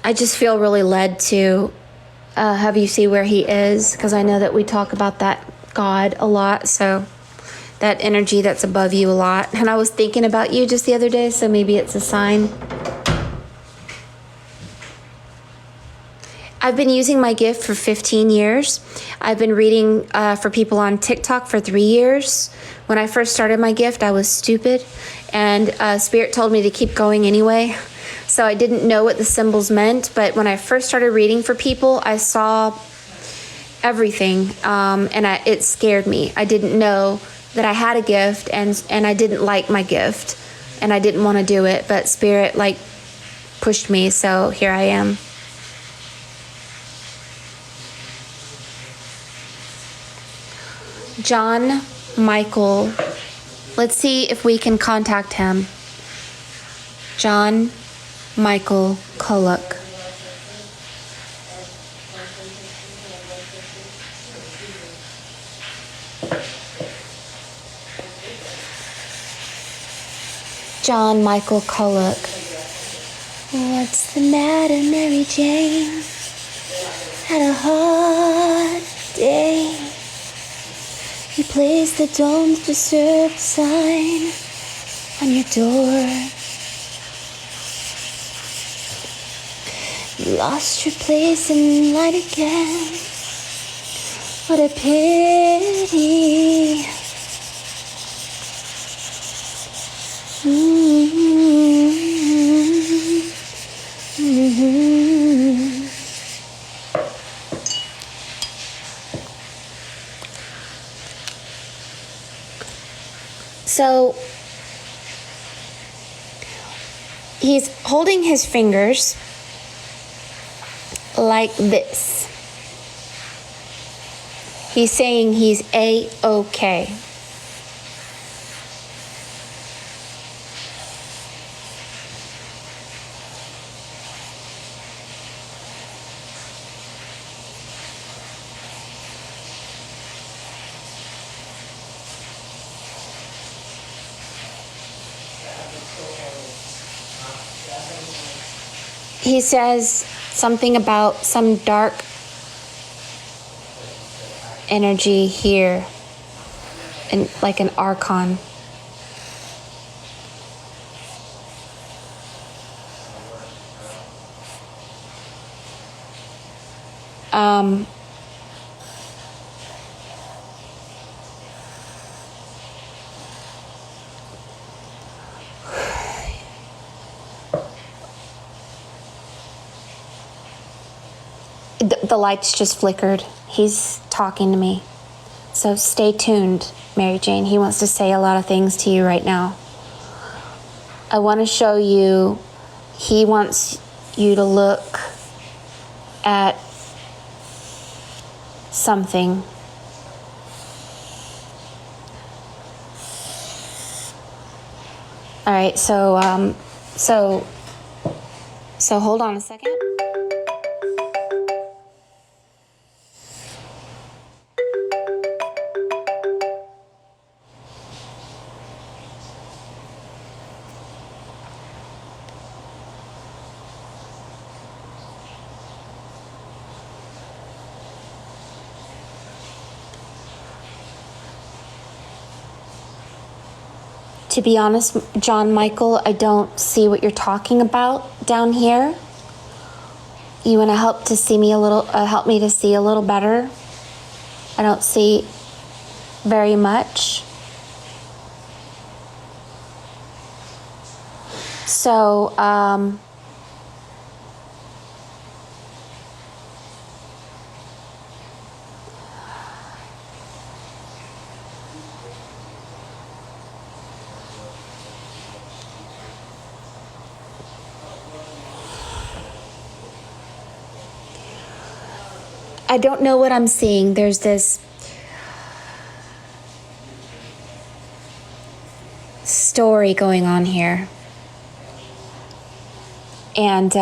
I just feel really led to have you see where he is, because I know that we talk about that God a lot, so that energy that's above you a lot. And I was thinking about you just the other day, so maybe it's a sign. I've been using my gift for 15 years. I've been reading for people on TikTok for 3 years. When I first started my gift, I was stupid, and Spirit told me to keep going anyway. So I didn't know what the symbols meant, but when I first started reading for people, I saw everything, and it scared me. I didn't know that I had a gift, and I didn't like my gift, and I didn't want to do it, but Spirit pushed me, so here I am. John Michael, let's see if we can contact him. John Michael Kullock. John Michael Kullock. What's the matter, Mary Jane? Had a hard day. You placed the don't disturb sign on your door. You lost your place in light again. What a pity. So he's holding his fingers like this. He's saying he's A-OK. He says something about some dark energy here, and like an archon. The lights just flickered. He's talking to me. So stay tuned, Mary Jane. He wants to say a lot of things to you right now. I want to show you, he wants you to look at something. All right, so hold on a second. To be honest, John Michael, I don't see what you're talking about down here. You want to help me to see a little better? I don't see very much. So, I don't know what I'm seeing. There's this story going on here. And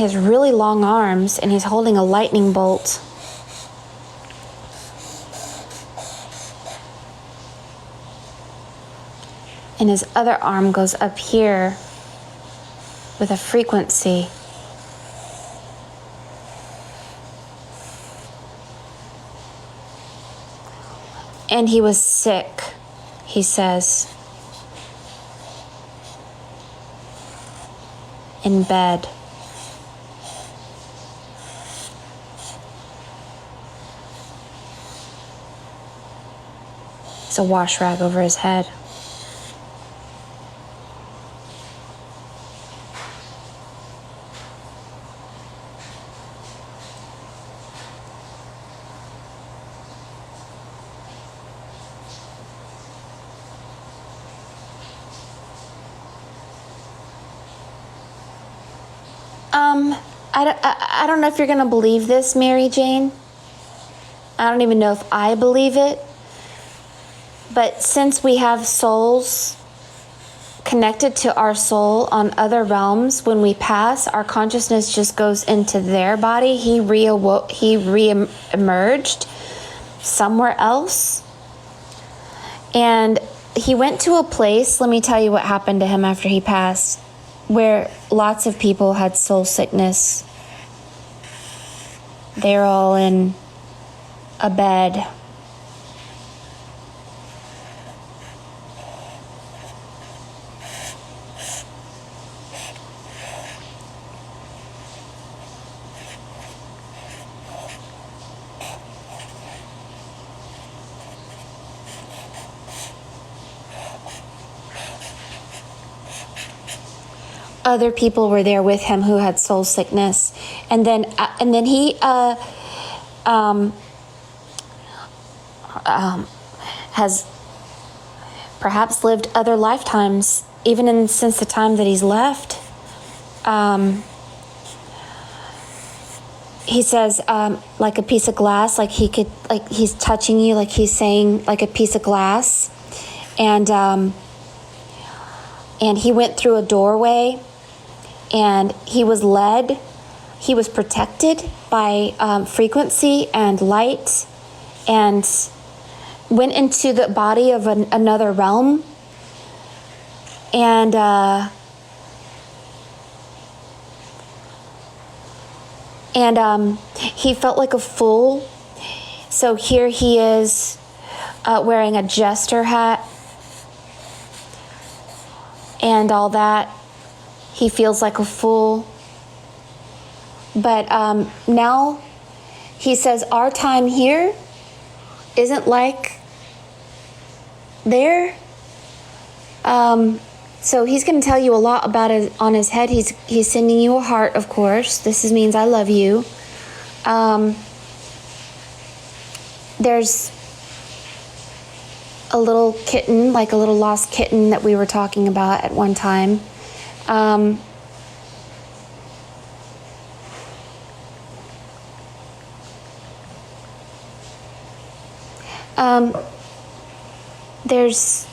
He has really long arms, and he's holding a lightning bolt. And his other arm goes up here with a frequency. And he was sick, he says, in bed. It's a wash rag over his head. I don't know if you're going to believe this, Mary Jane. I don't even know if I believe it. But since we have souls connected to our soul on other realms, when we pass, our consciousness just goes into their body. He re-emerged somewhere else. And he went to a place, let me tell you what happened to him after he passed, where lots of people had soul sickness. They're all in a bed. Other people were there with him who had soul sickness, and then he has perhaps lived other lifetimes, even since the time that he's left. He says, like a piece of glass, like he's touching you, like he's saying, like a piece of glass, and he went through a doorway. And he was led, he was protected by frequency and light, and went into the body of another realm. And he felt like a fool. So here he is wearing a jester hat and all that. He feels like a fool. But now he says our time here isn't like there. So he's going to tell you a lot about it on his head. He's sending you a heart, of course. This means I love you. There's a little kitten, like a little lost kitten that we were talking about at one time. There's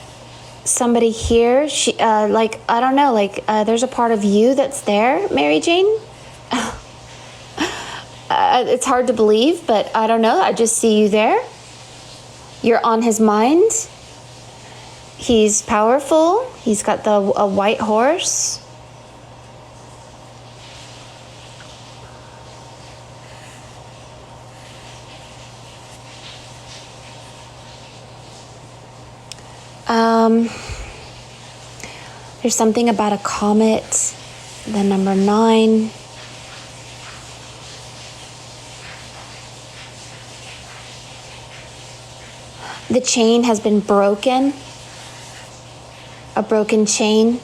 somebody here. She, like, I don't know, like, there's a part of you that's there, Mary Jane. It's hard to believe, but I don't know. I just see you there. You're on his mind. He's powerful. He's got a white horse. There's something about a comet, the number 9. The chain has been broken, a broken chain.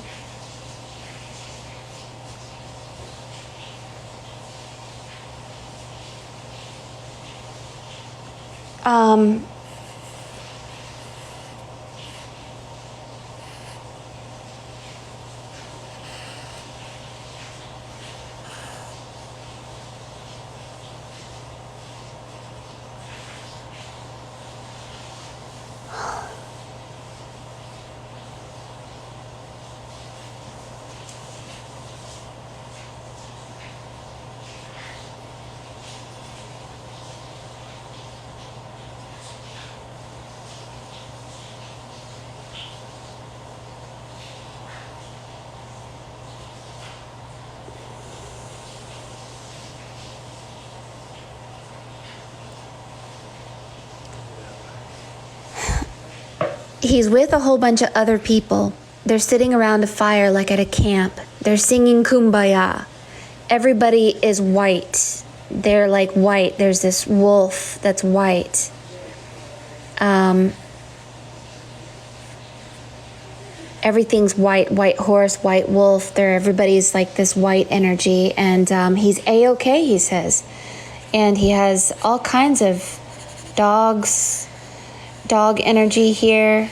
He's with a whole bunch of other people. They're sitting around a fire like at a camp. They're singing Kumbaya. Everybody is white. They're like white. There's this wolf that's white. Everything's white. White horse, white wolf. Everybody's like this white energy. And he's A-okay, he says. And he has all kinds of dogs, dog energy here.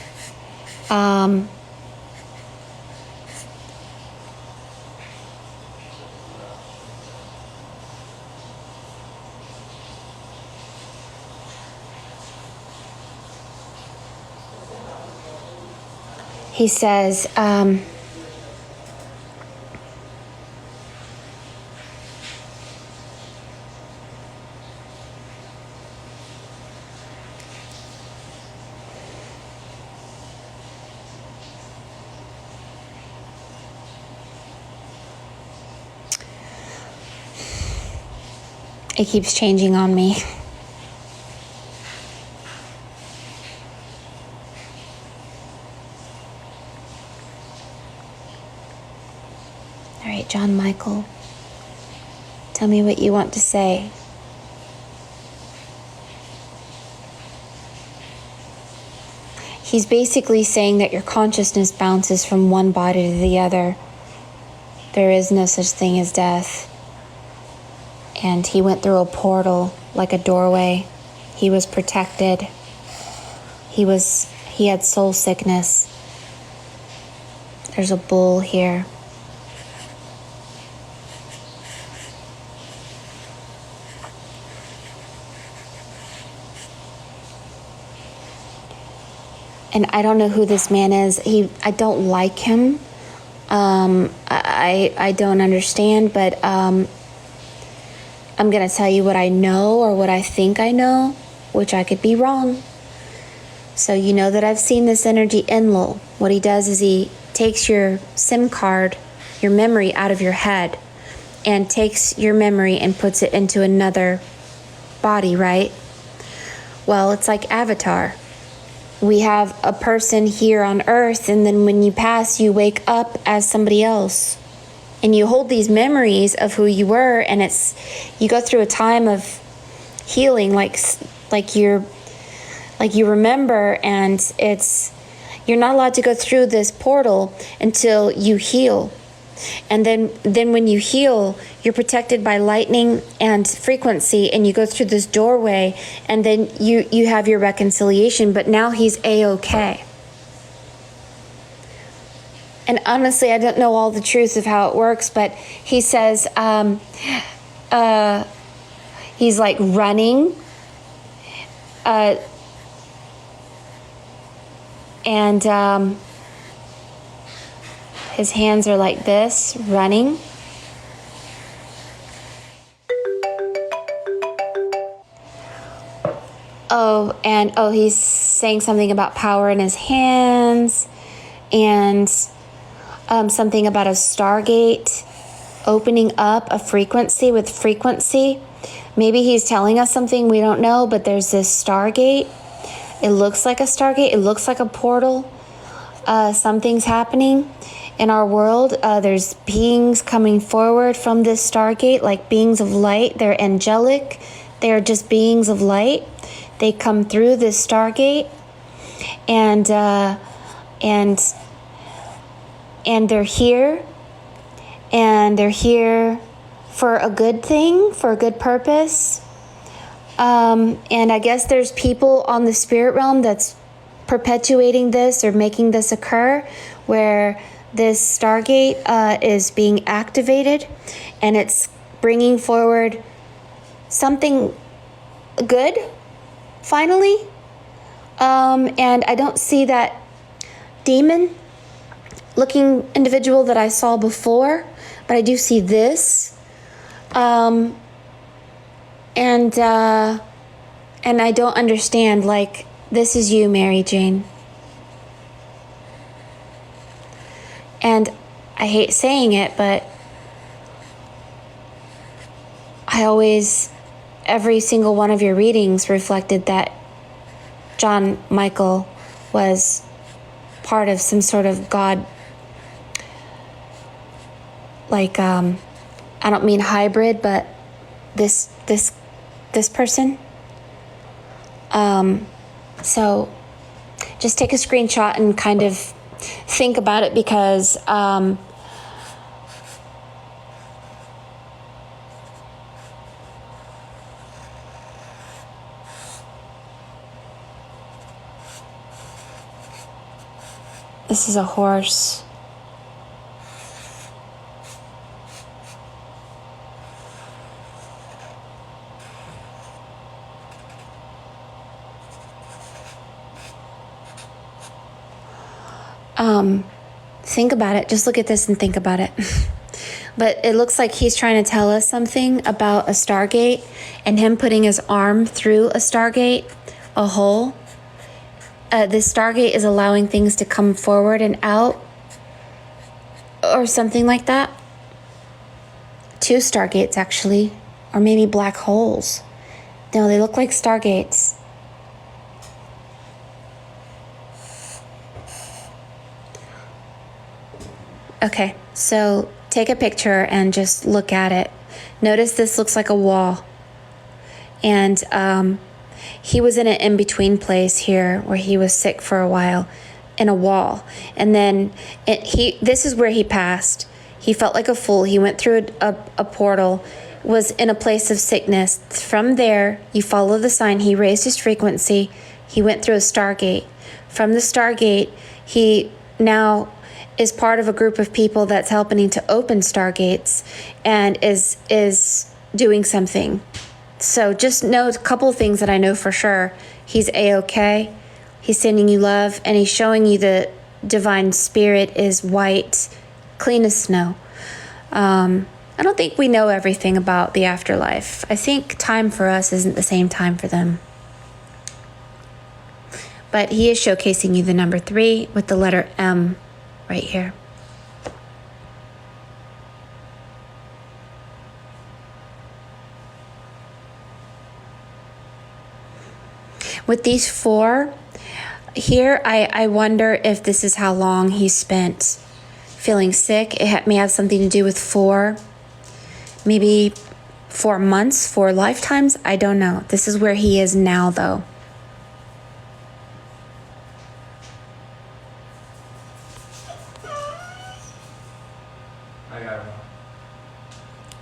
He says, it keeps changing on me. All right, John Michael, tell me what you want to say. He's basically saying that your consciousness bounces from one body to the other. There is no such thing as death. And he went through a portal, like a doorway. He was protected. He had soul sickness. There's a bull here. And I don't know who this man is. I don't like him. I don't understand, but I'm going to tell you what I know or what I think I know, which I could be wrong. So you know that I've seen this energy Enlil. What he does is he takes your SIM card, your memory out of your head, and takes your memory and puts it into another body, right? Well, it's like Avatar. We have a person here on Earth, and then when you pass, you wake up as somebody else. And you hold these memories of who you were, and you go through a time of healing, like you remember, and you're not allowed to go through this portal until you heal. And then when you heal, you're protected by lightning and frequency, and you go through this doorway, and then you have your reconciliation. But now he's A-okay. And honestly, I don't know all the truth of how it works, but he says he's like running, and his hands are like this, running. He's saying something about power in his hands, and something about a Stargate opening up a frequency with frequency. Maybe he's telling us something we don't know, but there's this Stargate. It looks like a Stargate. It looks like a portal. Something's happening in our world. There's beings coming forward from this Stargate, like beings of light. They're angelic. They're just beings of light. They come through this Stargate, and they're here, and they're here for a good thing, for a good purpose. And I guess there's people on the spirit realm that's perpetuating this or making this occur, where this Stargate is being activated, and it's bringing forward something good, finally. And I don't see that demon looking individual that I saw before, but I do see this. And I don't understand, like, this is you, Mary Jane. And I hate saying it, but every single one of your readings reflected that John Michael was part of some sort of God, like, I don't mean hybrid, but this person. So just take a screenshot and kind of think about it, because this is a horse. Think about it. Just look at this and think about it. But it looks like he's trying to tell us something about a stargate, and him putting his arm through a stargate, a hole. This stargate is allowing things to come forward and out, or something like that. 2 stargates, actually, or maybe black holes. No, they look like stargates. Okay, so take a picture and just look at it. Notice this looks like a wall. And he was in an in-between place here where he was sick for a while, in a wall. And then this is where he passed. He felt like a fool. He went through a portal, was in a place of sickness. From there, you follow the sign. He raised his frequency. He went through a stargate. From the stargate, he now is part of a group of people that's helping to open stargates, and is doing something. So just know a couple of things that I know for sure. He's A-okay. He's sending you love, and he's showing you the divine spirit is white, clean as snow. I don't think we know everything about the afterlife. I think time for us isn't the same time for them. But he is showcasing you the number 3 with the letter M right here. With these 4 here, I wonder if this is how long he spent feeling sick. It may have something to do with 4, maybe 4 months, 4 lifetimes. I don't know. This is where he is now, though.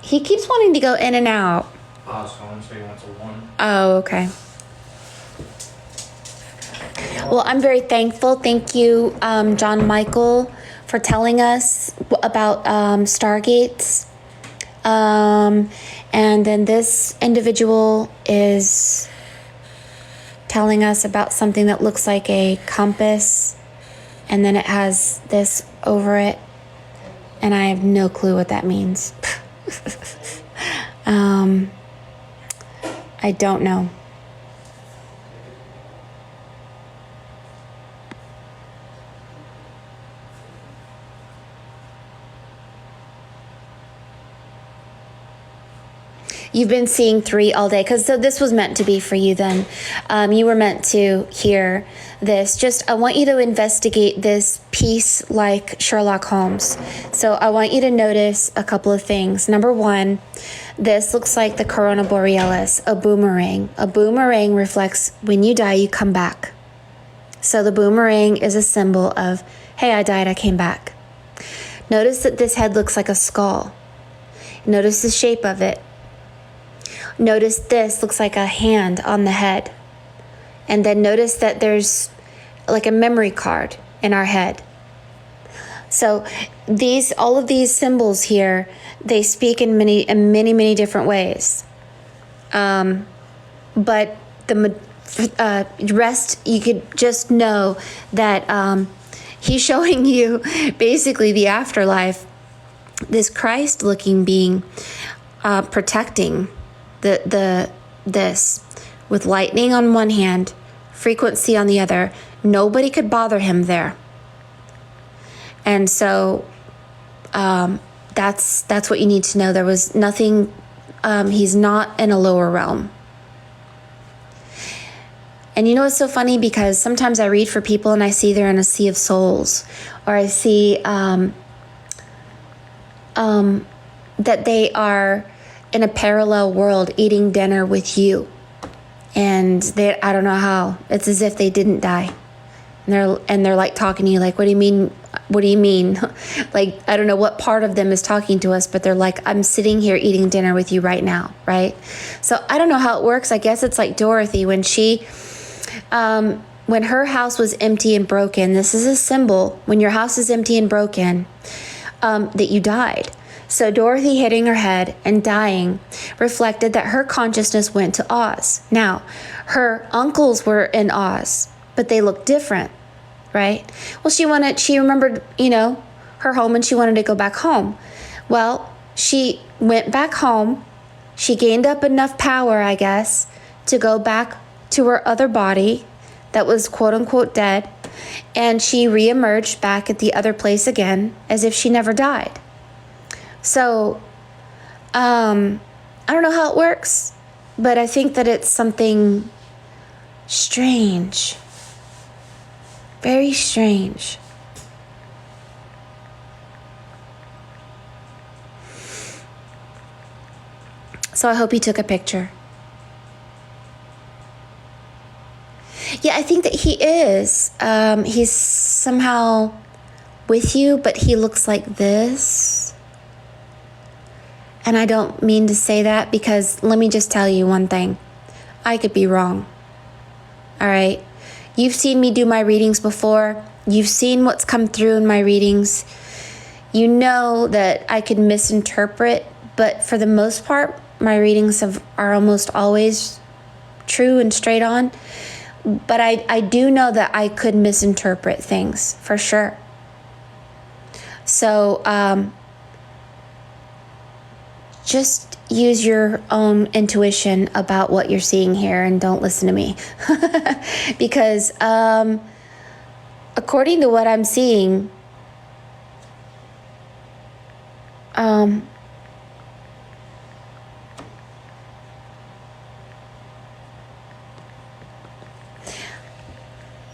He keeps wanting to go in and out. Pause phone, so he wants a 1. Oh, okay. Well, I'm very thankful. Thank you, John Michael, for telling us about stargates. And then this individual is telling us about something that looks like a compass, and then it has this over it, and I have no clue what that means. I don't know. You've been seeing 3 all day, because so this was meant to be for you then. You were meant to hear this. Just, I want you to investigate this piece like Sherlock Holmes. So I want you to notice a couple of things. Number 1, this looks like the corona borealis, a boomerang. A boomerang reflects when you die, you come back. So the boomerang is a symbol of, hey, I died, I came back. Notice that this head looks like a skull. Notice the shape of it. Notice this looks like a hand on the head. And then notice that there's like a memory card in our head. So all of these symbols here, they speak in many different ways. But the rest, you could just know that he's showing you basically the afterlife, this Christ-looking being protecting this with lightning on one hand, frequency on the other. Nobody could bother him there. And so that's what you need to know. There was nothing, he's not in a lower realm. And you know what's so funny? Because sometimes I read for people and I see they're in a sea of souls, or I see that they are in a parallel world eating dinner with you. And I don't know how. It's as if they didn't die. And they're like talking to you like, what do you mean? What do you mean? Like, I don't know what part of them is talking to us, but they're like, I'm sitting here eating dinner with you right now, right? So I don't know how it works. I guess it's like Dorothy when when her house was empty and broken. This is a symbol. When your house is empty and broken, that you died. So Dorothy hitting her head and dying reflected that her consciousness went to Oz. Now, her uncles were in Oz, but they looked different, right? Well, she remembered, her home, and she wanted to go back home. Well, she went back home. She gained up enough power, I guess, to go back to her other body that was quote unquote dead. And she reemerged back at the other place again as if she never died. So, I don't know how it works, but I think that it's something strange. Very strange. So I hope he took a picture. Yeah, I think that he is. He's somehow with you, but he looks like this. And I don't mean to say that because let me just tell you one thing. I could be wrong. All right? You've seen me do my readings before. You've seen what's come through in my readings. You know that I could misinterpret, but for the most part, my readings are almost always true and straight on. But I do know that I could misinterpret things for sure. So just use your own intuition about what you're seeing here and don't listen to me. Because according to what I'm seeing,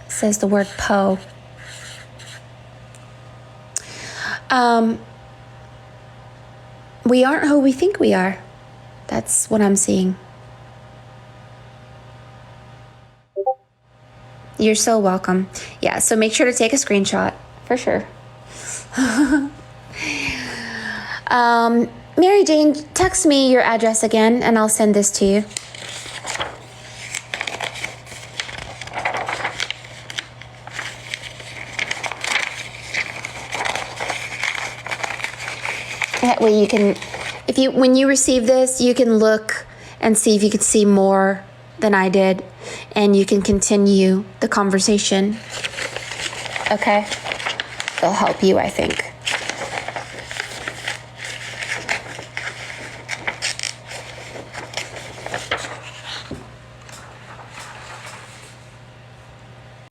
says the word Poe. We aren't who we think we are. That's what I'm seeing. You're so welcome. Yeah, so make sure to take a screenshot, for sure. Mary Jane, text me your address again, and I'll send this to you. That way you can, when you receive this, you can look and see if you could see more than I did, and you can continue the conversation. Okay? It'll help you, I think.